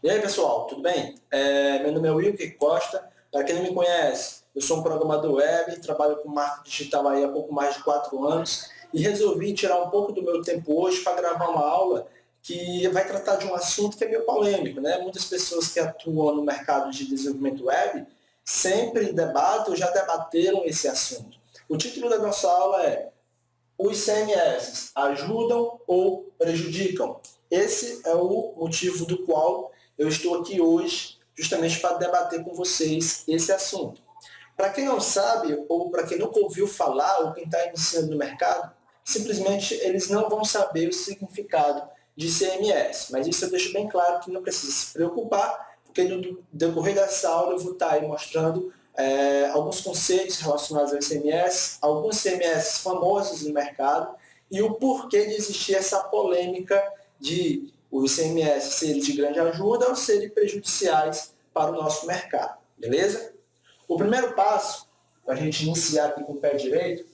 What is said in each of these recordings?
E aí, pessoal, tudo bem? Meu nome é Wilker Costa. Para quem não me conhece, eu sou um programador web, trabalho com marketing digital aí há pouco mais de 4 anos e resolvi tirar um pouco do meu tempo hoje para gravar uma aula que vai tratar de um assunto que é meio polêmico, né? Muitas pessoas que atuam no mercado de desenvolvimento web sempre debatem ou já debateram esse assunto. O título da nossa aula é: os CMS ajudam ou prejudicam? Esse é o motivo do qual eu estou aqui hoje, justamente para debater com vocês esse assunto. Para quem não sabe, ou para quem nunca ouviu falar, ou quem está iniciando no mercado, simplesmente eles não vão saber o significado de CMS. Mas isso eu deixo bem claro que não precisa se preocupar, porque no decorrer dessa aula eu vou estar aí mostrando alguns conceitos relacionados ao CMS, alguns CMS famosos no mercado e o porquê de existir essa polêmica de os CMS serem de grande ajuda ou serem prejudiciais para o nosso mercado, beleza? O primeiro passo, para a gente iniciar aqui com o pé direito,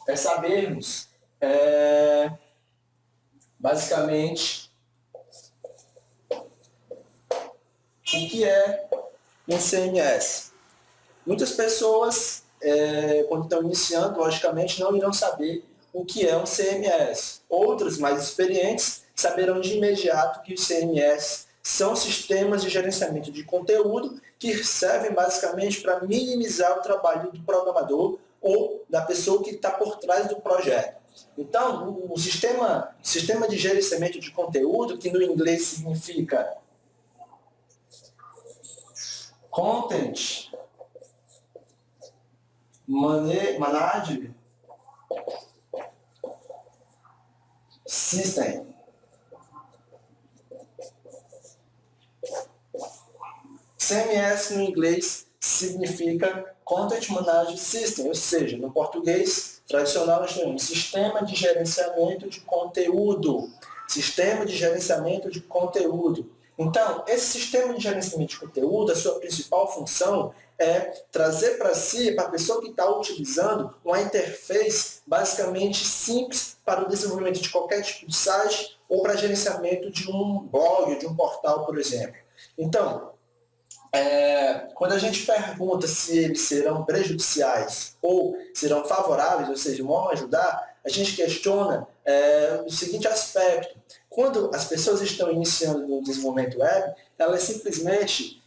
é sabermos, basicamente, o que é um CMS. Muitas pessoas, quando estão iniciando, logicamente, não irão saber o que é um CMS. Outros, mais experientes, saberão de imediato que os CMS são sistemas de gerenciamento de conteúdo que servem basicamente para minimizar o trabalho do programador ou da pessoa que está por trás do projeto. Então, o sistema de gerenciamento de conteúdo, que no inglês significa Content Management System. CMS no inglês significa Content Management System, ou seja, no português tradicional nós temos Sistema de Gerenciamento de Conteúdo. Sistema de Gerenciamento de Conteúdo. Então, esse sistema de gerenciamento de conteúdo, a sua principal função é trazer para si, para a pessoa que está utilizando, uma interface basicamente simples para o desenvolvimento de qualquer tipo de site ou para gerenciamento de um blog, de um portal, por exemplo. Então, quando a gente pergunta se eles serão prejudiciais ou serão favoráveis, ou seja, vão ajudar, a gente questiona o seguinte aspecto. Quando as pessoas estão iniciando no desenvolvimento web, elas simplesmente,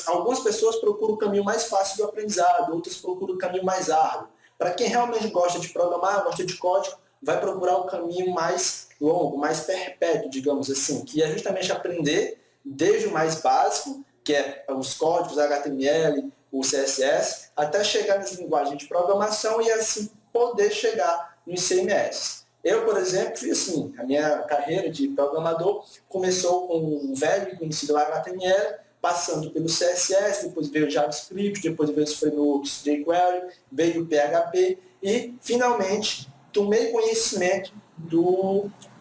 algumas pessoas procuram o caminho mais fácil do aprendizado, outras procuram o caminho mais árduo. Para quem realmente gosta de programar, gosta de código, vai procurar o caminho mais longo, mais perpétuo, digamos assim, que é justamente aprender desde o mais básico, que é os códigos HTML, o CSS, até chegar nas linguagens de programação e assim poder chegar nos CMS. Eu, por exemplo, fiz assim, a minha carreira de programador começou com o velho conhecido HTML, passando pelo CSS, depois veio o JavaScript, depois veio os frameworks jQuery, veio o PHP e, finalmente, tomei conhecimento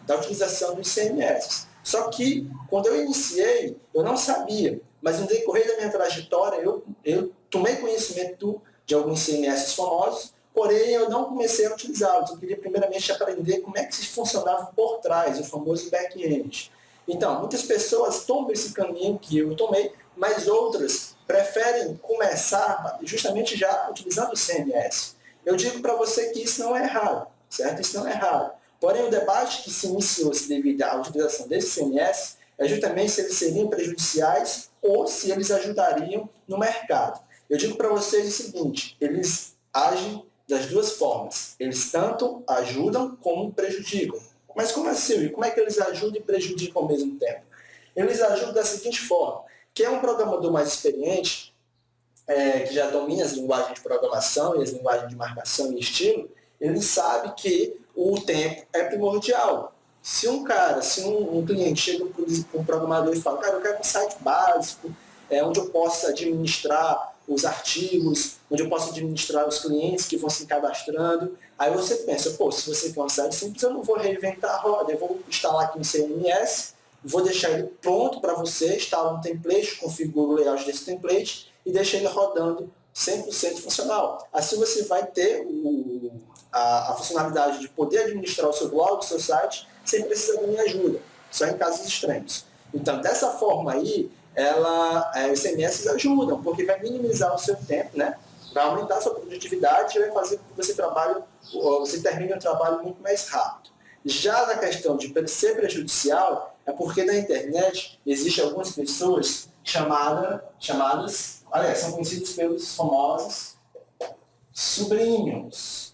da utilização dos CMS. Só que, quando eu iniciei, eu não sabia, mas no decorrer da minha trajetória, eu tomei conhecimento de alguns CMS famosos, porém eu não comecei a utilizá-los. Eu queria primeiramente aprender como é que funcionava por trás, o famoso back-end. Então, muitas pessoas tomam esse caminho que eu tomei, mas outras preferem começar justamente já utilizando o CMS. Eu digo para você que isso não é errado, certo? Isso não é errado. Porém, o debate que se iniciou devido à utilização desse CMS é justamente se eles seriam prejudiciais ou se eles ajudariam no mercado. Eu digo para vocês o seguinte, eles agem das duas formas. Eles tanto ajudam como prejudicam. Mas como assim? Como é que eles ajudam e prejudicam ao mesmo tempo? Eles ajudam da seguinte forma. Quem é um programador mais experiente, que já domina as linguagens de programação e as linguagens de marcação e estilo, ele sabe que o tempo é primordial. Se um cliente chega para um programador e fala, cara, eu quero um site básico, onde eu possa administrar os artigos, onde eu posso administrar os clientes que vão se cadastrando. Aí você pensa, se você quer um site simples, eu não vou reinventar a roda, eu vou instalar aqui um CMS, vou deixar ele pronto para você, instalar um template, configuro o layout desse template e deixa ele rodando 100% funcional. Assim você vai ter a funcionalidade de poder administrar o seu blog, o seu site, sem precisar da minha ajuda, só em casos extremos. Então, dessa forma aí, os CMS ajudam, porque vai minimizar o seu tempo, né? Vai aumentar a sua produtividade e vai fazer com que você termine o trabalho muito mais rápido. Já na questão de ser prejudicial, é porque na internet existem algumas pessoas chamadas, aliás, são conhecidas pelos famosos sobrinhos.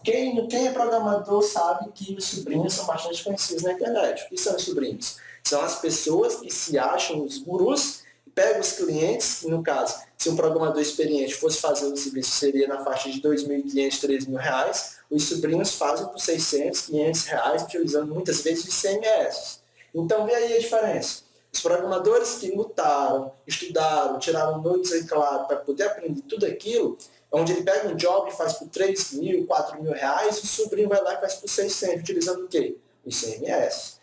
Quem é programador sabe que os sobrinhos são bastante conhecidos na internet. O que são os sobrinhos? São as pessoas que se acham os gurus, pegam os clientes, no caso, se um programador experiente fosse fazer o serviço, seria na faixa de R$ 2.500, R$ 3.000, os sobrinhos fazem por R$ 600, R$ 500, utilizando muitas vezes os CMS. Então, vê aí a diferença. Os programadores que lutaram, estudaram, tiraram noites em claro para poder aprender tudo aquilo, onde ele pega um job e faz por 3 mil, 4 mil reais, o sobrinho vai lá e faz por 600, utilizando o quê? Os CMS.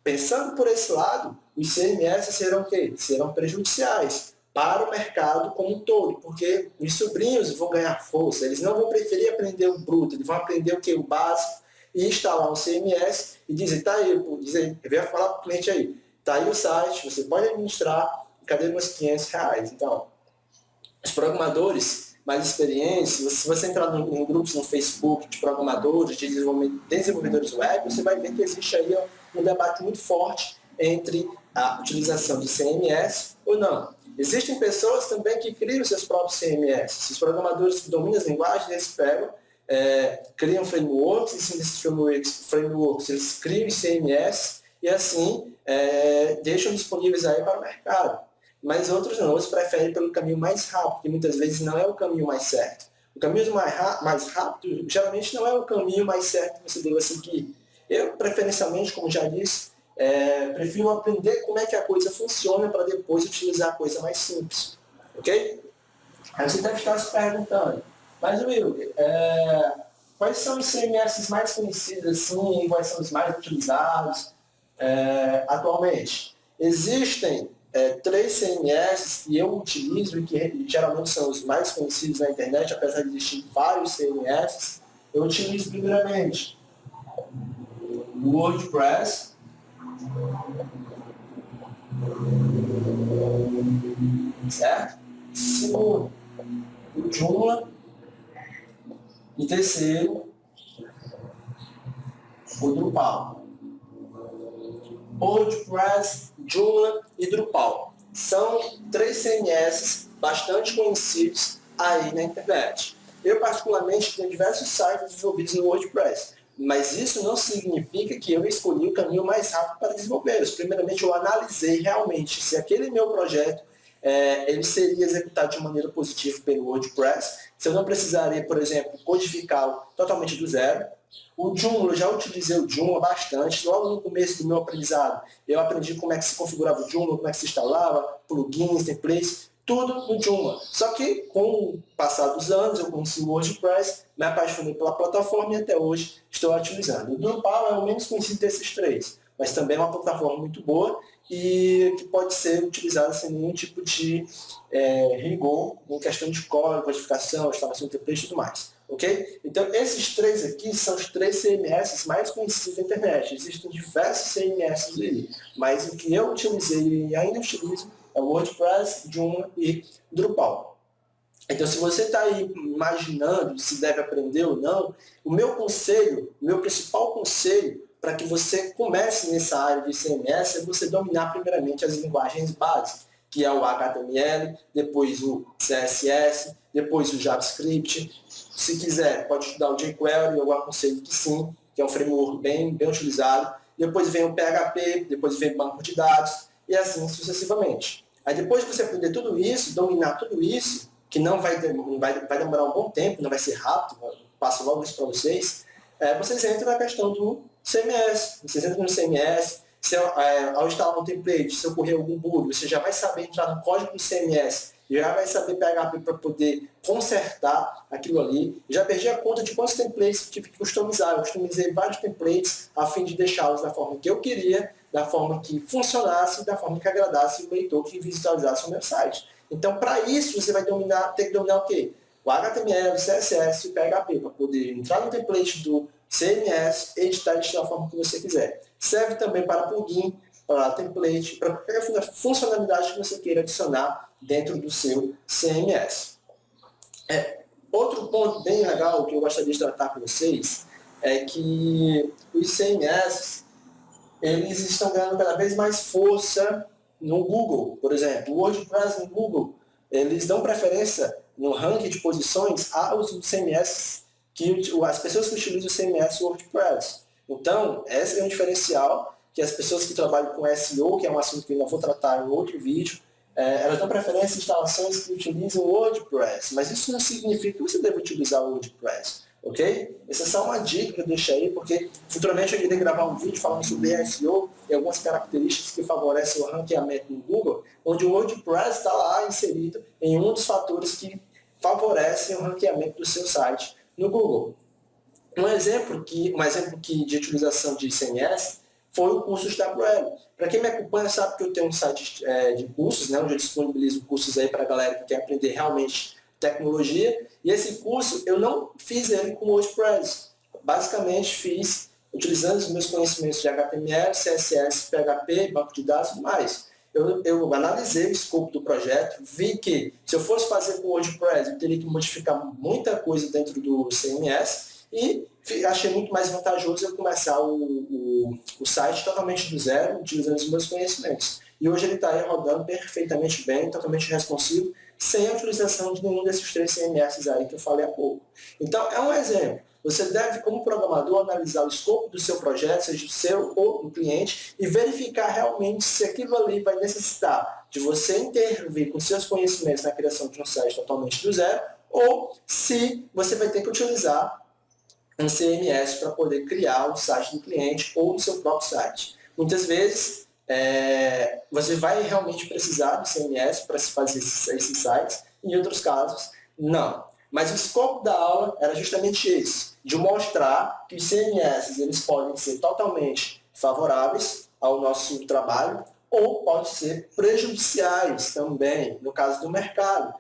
Pensando por esse lado, os CMS serão o quê? Serão prejudiciais para o mercado como um todo, porque os sobrinhos vão ganhar força, eles não vão preferir aprender o bruto, eles vão aprender o quê? O básico, e instalar um CMS e dizer, tá aí, eu venho falar para o cliente aí, tá aí o site, você pode administrar, cadê meus R$ 500? Então, os programadores mais experientes, se você entrar em grupos no Facebook de programadores, de desenvolvedores web, você vai ver que existe aí um debate muito forte entre a utilização de CMS ou não. Existem pessoas também que criam seus próprios CMS. Os programadores que dominam as linguagens, eles pegam, criam frameworks, e nesses frameworks eles criam CMS e assim deixam disponíveis aí para o mercado. Mas outros não, outros preferem pelo caminho mais rápido, que muitas vezes não é o caminho mais certo. O caminho mais rápido, geralmente, não é o caminho mais certo que você deva seguir. Eu, preferencialmente, como já disse, prefiro aprender como é que a coisa funciona para depois utilizar a coisa mais simples. Ok? Aí você deve estar se perguntando, mas Will, quais são os CMS mais conhecidos assim, quais são os mais utilizados atualmente? Existem 3 CMS que eu utilizo e que geralmente são os mais conhecidos na internet, apesar de existir vários CMS. Eu utilizo primeiramente o WordPress, certo? Segundo, o Joomla. E terceiro, o Drupal. WordPress, Joomla e Drupal. São 3 CMS bastante conhecidos aí na internet. Eu, particularmente, tenho diversos sites desenvolvidos no WordPress, mas isso não significa que eu escolhi o caminho mais rápido para desenvolvê-los. Primeiramente, eu analisei realmente se aquele meu projeto ele seria executado de maneira positiva pelo WordPress, se eu não precisaria, por exemplo, codificá-lo totalmente do zero. O Joomla, eu já utilizei o Joomla bastante. Logo no começo do meu aprendizado, eu aprendi como é que se configurava o Joomla, como é que se instalava, plugins, templates, tudo no Joomla. Só que, com o passar dos anos, eu conheci o WordPress, me apaixonei pela plataforma e até hoje estou utilizando. O Drupal é o menos conhecido desses 3, mas também é uma plataforma muito boa e que pode ser utilizada sem nenhum tipo de rigor em questão de código, codificação, instalação de template e tudo mais. Ok? Então, esses 3 aqui são os 3 CMS mais conhecidos da internet. Existem diversos CMS aí, mas o que eu utilizei e ainda utilizo é o WordPress, Joomla e Drupal. Então, se você está aí imaginando se deve aprender ou não, o meu principal conselho para que você comece nessa área de CMS é você dominar primeiramente as linguagens básicas, que é o HTML, depois o CSS, depois o JavaScript. Se quiser, pode estudar o jQuery, eu aconselho que sim, que é um framework bem utilizado. Depois vem o PHP, depois vem o banco de dados, e assim sucessivamente. Aí depois que você aprender tudo isso, dominar tudo isso, que não vai demorar um bom tempo, não vai ser rápido, eu passo logo isso para vocês, vocês entram na questão do CMS. Vocês entram no CMS, ao instalar um template, se ocorrer algum bug, você já vai saber entrar no código do CMS, já vai saber PHP para poder consertar aquilo ali. Eu já perdi a conta de quantos templates eu tive que customizar. Eu customizei vários templates a fim de deixá-los da forma que eu queria, da forma que funcionasse, da forma que agradasse o leitor que visualizasse o meu site. Então, para isso, você vai ter que dominar o quê? O HTML, o CSS e o PHP, para poder entrar no template do CMS, editar isso da forma que você quiser. Serve também para plugin. para template, para qualquer funcionalidade que você queira adicionar dentro do seu CMS. Outro ponto bem legal que eu gostaria de tratar com vocês é que os CMS eles estão ganhando cada vez mais força no Google, por exemplo. O WordPress no Google, eles dão preferência no ranking de posições aos CMS, as pessoas que utilizam o CMS WordPress. Então, esse é um diferencial que as pessoas que trabalham com SEO, que é um assunto que eu ainda vou tratar em outro vídeo, elas dão preferência a instalações que utilizam o WordPress, mas isso não significa que você deve utilizar o WordPress, ok? Essa é só uma dica que eu deixo aí, porque futuramente eu irei gravar um vídeo falando sobre SEO e algumas características que favorecem o ranqueamento no Google, onde o WordPress está lá inserido em um dos fatores que favorecem o ranqueamento do seu site no Google. Um exemplo de utilização de CMS foi o curso WL. Para quem me acompanha sabe que eu tenho um site de cursos, né, onde eu disponibilizo cursos aí para a galera que quer aprender realmente tecnologia. E esse curso eu não fiz ele com WordPress. Basicamente fiz utilizando os meus conhecimentos de HTML, CSS, PHP, banco de dados e tudo mais. Eu analisei o escopo do projeto, vi que se eu fosse fazer com WordPress, eu teria que modificar muita coisa dentro do CMS e achei muito mais vantajoso eu começar o site totalmente do zero, utilizando os meus conhecimentos. E hoje ele está aí rodando perfeitamente bem, totalmente responsivo, sem a utilização de nenhum desses 3 CMS aí que eu falei há pouco. Então, é um exemplo. Você deve, como programador, analisar o escopo do seu projeto, seja o seu ou do cliente, e verificar realmente se aquilo ali vai necessitar de você intervir com seus conhecimentos na criação de um site totalmente do zero, ou se você vai ter que utilizar um CMS para poder criar o site do cliente ou do seu próprio site. Muitas vezes, você vai realmente precisar do CMS para se fazer esses sites, em outros casos, não. Mas o escopo da aula era justamente esse, de mostrar que os CMS eles podem ser totalmente favoráveis ao nosso trabalho ou podem ser prejudiciais também, no caso do mercado.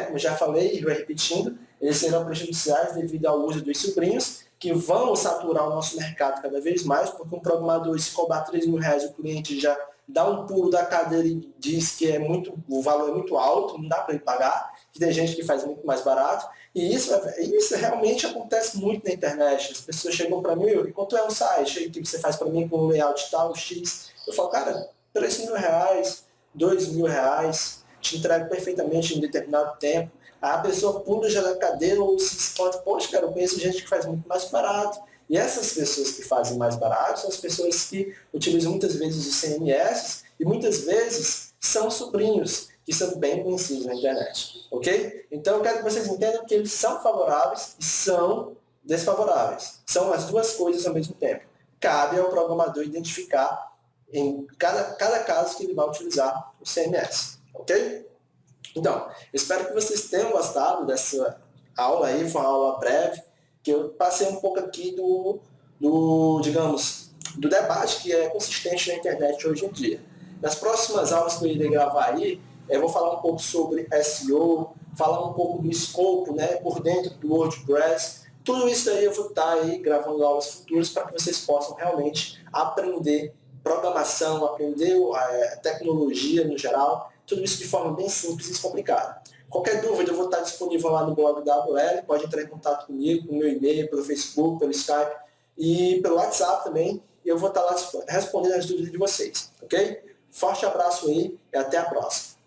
Como já falei e vou repetindo, eles serão prejudiciais devido ao uso dos sobrinhos, que vão saturar o nosso mercado cada vez mais, porque um programador, se cobrar R$3.000, o cliente já dá um pulo da cadeira e diz que o valor é muito alto, não dá para ele pagar, que tem gente que faz muito mais barato, e isso realmente acontece muito na internet. As pessoas chegam para mim, e quanto é um site que você faz para mim com um layout tal, X? Eu falo, cara, R$3.000, R$2.000, te entrego perfeitamente em determinado tempo. A pessoa pula já da cadeira ou se espanta, poxa, cara, eu conheço gente que faz muito mais barato. E essas pessoas que fazem mais barato são as pessoas que utilizam muitas vezes os CMS e muitas vezes são sobrinhos, que são bem conhecidos na internet. Ok? Então eu quero que vocês entendam que eles são favoráveis e são desfavoráveis. São as duas coisas ao mesmo tempo. Cabe ao programador identificar em cada caso que ele vai utilizar o CMS. Ok? Então, espero que vocês tenham gostado dessa aula aí, foi uma aula breve, que eu passei um pouco aqui do debate que é consistente na internet hoje em dia. Nas próximas aulas que eu irei gravar aí, eu vou falar um pouco sobre SEO, falar um pouco do escopo, por dentro do WordPress. Tudo isso aí eu vou estar aí gravando aulas futuras para que vocês possam realmente aprender programação, aprender tecnologia no geral, tudo isso de forma bem simples e descomplicada. Qualquer dúvida, eu vou estar disponível lá no blog da AWL, pode entrar em contato comigo, no meu e-mail, pelo Facebook, pelo Skype e pelo WhatsApp também, e eu vou estar lá respondendo as dúvidas de vocês, ok? Forte abraço aí e até a próxima.